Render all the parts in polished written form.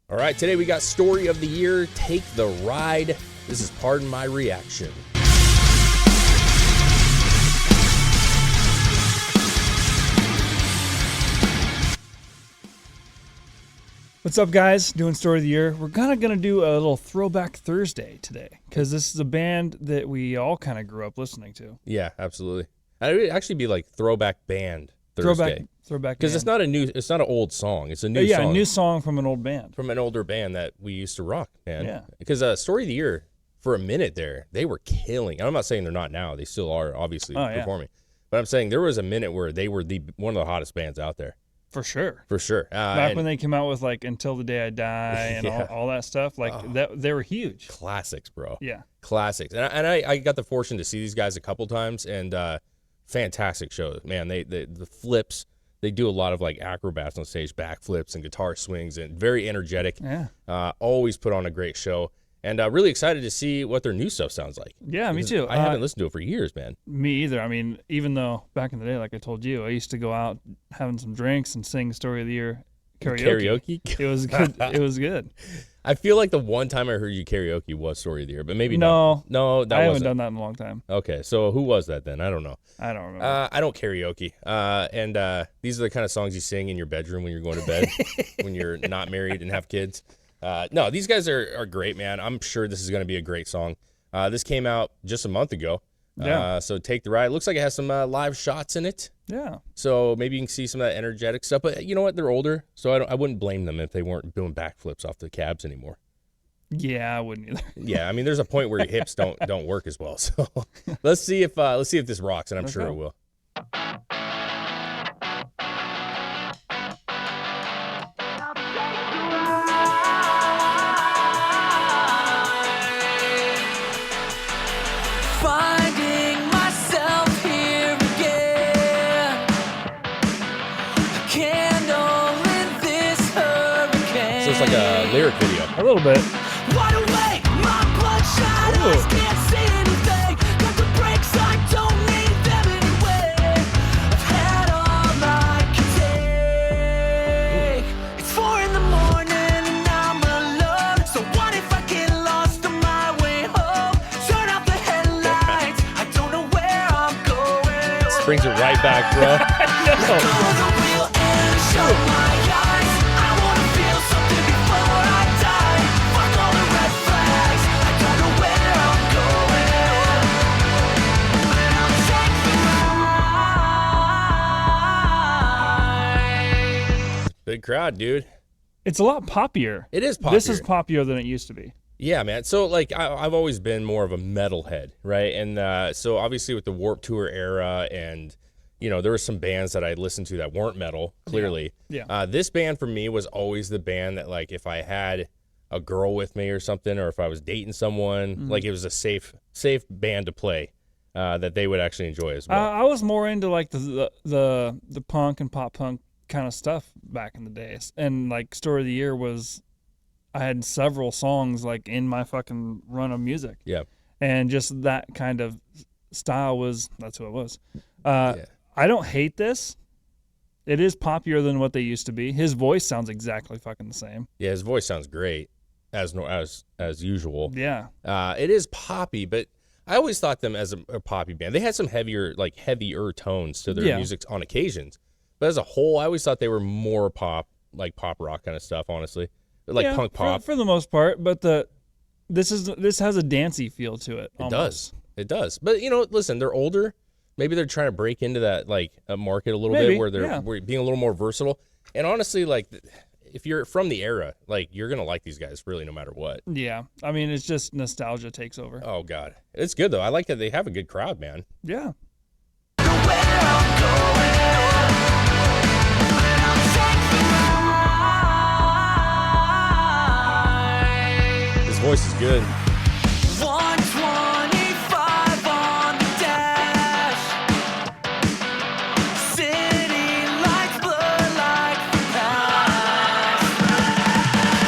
All right, today we got Story of the Year, Take the Ride. This is Pardon My Reaction. What's up, guys? Doing Story of the Year. We're kind of going to do a little Throwback Thursday today because this is a band that we all kind of grew up listening to. Yeah, absolutely. It would actually be like Throwback Band Thursday. Throwback because it's not an old song. It's a new song. Yeah, a new song from an old band. From an older band that we used to rock, man. Yeah. Because Story of the Year, for a minute there, they were killing. I'm not saying they're not now. They still are, obviously, performing. But I'm saying there was a minute where they were one of the hottest bands out there. For sure. For sure. Back when they came out with like Until the Day I Die and all that stuff, like they were huge. Classics, bro. Yeah. Classics. And I got the fortune to see these guys a couple times, and fantastic shows. Man, the flips, they do a lot of like acrobats on stage, backflips and guitar swings, and very energetic. Yeah. Always put on a great show. And really excited to see what their new stuff sounds like. Yeah, me too. I haven't listened to it for years, man. Me either. I mean, even though back in the day, like I told you, I used to go out having some drinks and sing Story of the Year karaoke. It was good. It was good. I feel like the one time I heard you karaoke was Story of the Year, but maybe no. No, I haven't done that in a long time. Okay, so who was that then? I don't know. I don't remember. I don't karaoke. And these are the kind of songs you sing in your bedroom when you're going to bed, when you're not married and have kids. No, these guys are great, man. I'm sure this is going to be a great song. This came out just a month ago. Yeah. So Take the Ride. Looks like it has some live shots in it. Yeah. So maybe you can see some of that energetic stuff. But you know what? They're older, so I wouldn't blame them if they weren't doing backflips off the cabs anymore. Yeah, I wouldn't either. Yeah, I mean, there's a point where your hips don't work as well. So let's see if this rocks, and I'm sure it will. Finding myself here again, a candle in this hurricane. So it's like a lyric video. A little bit. Wide awake, my bloodshot eyes can't see anything. Got the brakes, I don't need them anyway. I've had all I can take. It's 4 in the morning and I'm alone. So what if I get lost on my way home? Turn off the headlights, I don't know where I'm going. This brings it right back, bro. Let go of the wheel and shut my eyes. I wanna feel something before I die. Fuck all the red flags, I don't know where I'm going. And I'll take the ride. Big crowd, dude. It's a lot poppier. It is popular. This is poppier than it used to be. Yeah, man. So, like, I've always been more of a metalhead, right? And so, obviously, with the Warped Tour era, and, you know, there were some bands that I listened to that weren't metal, clearly. Yeah. This band, for me, was always the band that, like, if I had a girl with me or something, or if I was dating someone, like, it was a safe band to play that they would actually enjoy as well. I was more into, like, the punk and pop punk kind of stuff back in the days. And, like, Story of the Year was... I had several songs like in my fucking run of music. Yeah. And just that kind of style that's who it was. Yeah. I don't hate this. It is poppier than what they used to be. His voice sounds exactly fucking the same. Yeah, his voice sounds great, as usual. Yeah. It is poppy, but I always thought them as a poppy band. They had some heavier tones to their music on occasions. But as a whole, I always thought they were more pop, like pop rock kind of stuff, honestly. Like punk pop. For the most part, but this has a dancey feel to it. Almost. It does. But, you know, listen, they're older. Maybe they're trying to break into that, like, a market a little bit where they're being a little more versatile. And honestly, like, if you're from the era, like, you're going to like these guys really no matter what. Yeah. I mean, it's just nostalgia takes over. Oh, God. It's good, though. I like that they have a good crowd, man. Yeah. His voice is good. 125 on the dash. City lights blur like the past.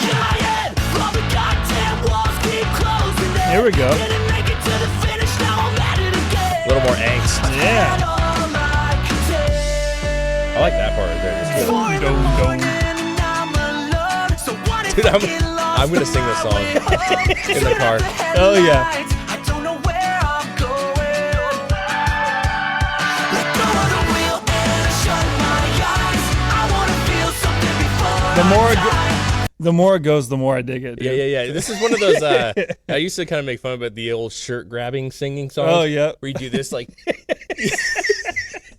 In my head, all the goddamn walls keep closing in. Here we go. Didn't make it to the finish, now I'm at it again. A little more angst. Yeah. I like that part right there. It's good. It's 4 in the morning and I'm alone. So what if Dude, I'm gonna sing this song in the car. Oh, yeah. I don't know where I'm going. Let go of the wheel and shut my eyes. I wanna feel something before The more it goes, the more I dig it. Dude. Yeah. This is one of those. I used to kind of make fun about the old shirt grabbing singing songs. Oh, yeah. Where you do this like.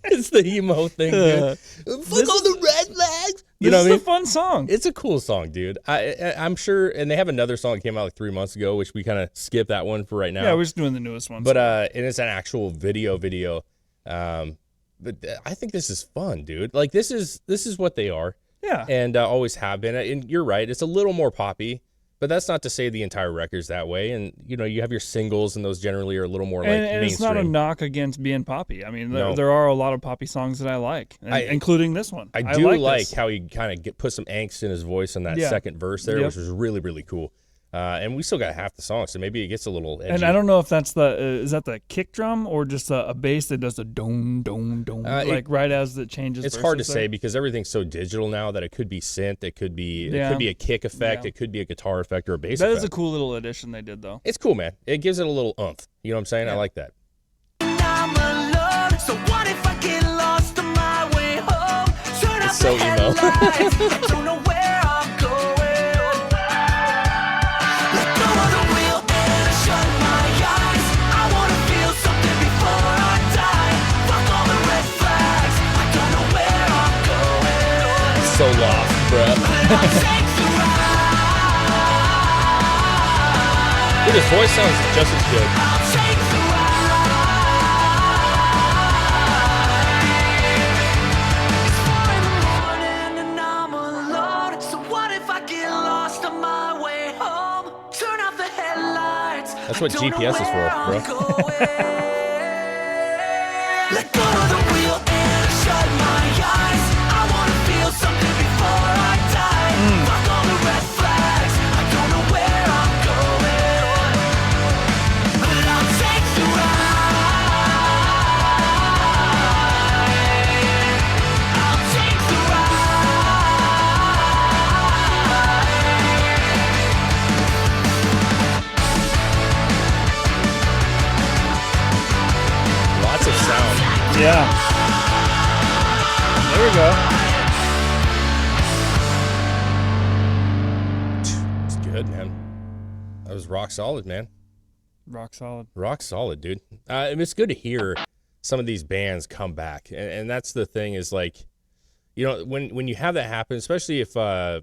It's the emo thing, dude. Fuck all the red flags. You know what I mean? It's a fun song. It's a cool song, dude. I'm sure, and they have another song that came out like 3 months ago, which we kind of skipped that one for right now. Yeah, we're just doing the newest one. But and it's an actual video. But I think this is fun, dude. Like this is what they are. Yeah. And always have been. And you're right, it's a little more poppy, but that's not to say the entire record's that way. And you have your singles, and those generally are a little more like and it's not a mainstream. knock against being poppy. I mean, No. there are a lot of poppy songs that I like, including this one. I do like this. how he kind of put some angst in his voice on that Yeah. second verse there, Yep. which was really, really cool. And we still got half the song, so maybe it gets a little edgy. And I don't know if that's is that the kick drum or just a bass that does a dong dong dong like right as it changes. It's hard to verses say there. because everything's so digital now that it could be synth, it could be a kick effect, Yeah. it could be a guitar effect or a bass That effect. is a cool little addition they did though. It's cool, man. It gives it a little oomph. You know what I'm saying? I Yeah. like that. I'm alone. So what if I get lost on my way home? Turn It's off so the emo. headlights. I don't know where I'm going. Let go of the wheel and shut my eyes. I wanna feel something before I die. Fuck all the red flags. I don't know where I'm going. It's so lost, bruh. But I'll take the ride. Dude, his voice sounds just as good. I'll take the ride. It's 4 in the morning and I'm alone. So what if I get lost on my way home? Turn off the headlights. That's what I don't know GPS is for, where I'm bro. going. Let go of the wheel and shut my eyes. I wanna feel something before I die. Fuck all the red flags. I don't know where I'm going. But I'll take the ride. I'll take the Lots of sound. Yeah. There we go. It's good, man. That was rock solid, man. Rock solid. Rock solid, dude. And it's good to hear some of these bands come back, and that's the thing is like, when you have that happen, especially if I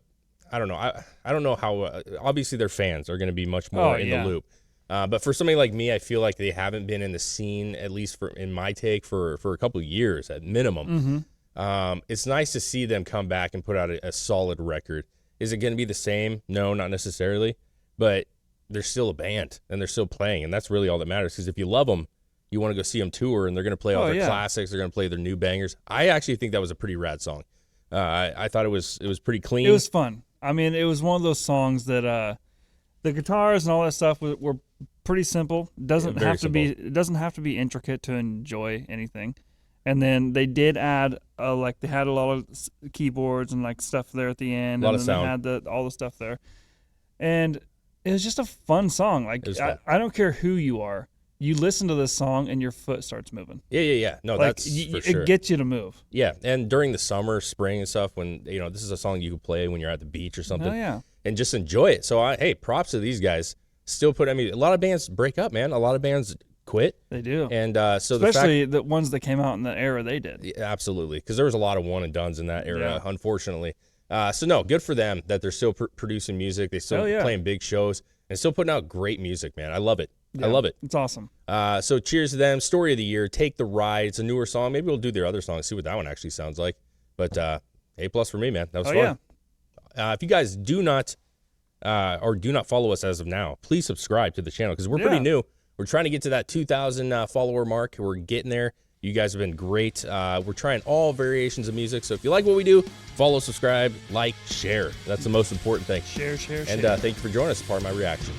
don't know, I don't know how obviously their fans are going to be much more in the loop, but for somebody like me, I feel like they haven't been in the scene, at least in my take, for a couple of years at minimum. It's nice to see them come back and put out a solid record. Is it going to be the same? No, not necessarily, but they're still a band and they're still playing, and that's really all that matters. Because if you love them, you want to go see them tour, and they're going to play all their classics. They're going to play their new bangers. I actually think that was a pretty rad song. I thought it was pretty clean. It was fun. I mean, it was one of those songs that the guitars and all that stuff were pretty simple. It doesn't have to be intricate to enjoy anything. And then they did add they had a lot of keyboards and like stuff there at the end. A lot and of then sound. They had all the stuff there, and it was just a fun song. Like fun. I don't care who you are, you listen to this song and your foot starts moving. Yeah. No, Like that's for sure. it gets you to move. Yeah, and during the summer, spring, and stuff, when this is a song you could play when you're at the beach or something. Oh yeah. And just enjoy it. So hey, props to these guys. Still a lot of bands break up, man. A lot of bands quit. They do. And so especially the ones that came out in the era they did. Yeah, absolutely, because there was a lot of one and dones in that era, Yeah. unfortunately. So no, good for them that they're still producing music. They still playing big shows and still putting out great music, man. I love it. Yeah, I love it. It's awesome. So cheers to them. Story of the year, Take the Ride. It's a newer song. Maybe we'll do their other songs, see what that one actually sounds like. But A+ for me, man. That was fun. Yeah. If you guys do not follow us as of now, please subscribe to the channel because we're pretty new. We're trying to get to that 2,000 follower mark. We're getting there. You guys have been great. We're trying all variations of music. So if you like what we do, follow, subscribe, like, share. That's the most important thing. Share. And thank you for joining us as part of my reaction.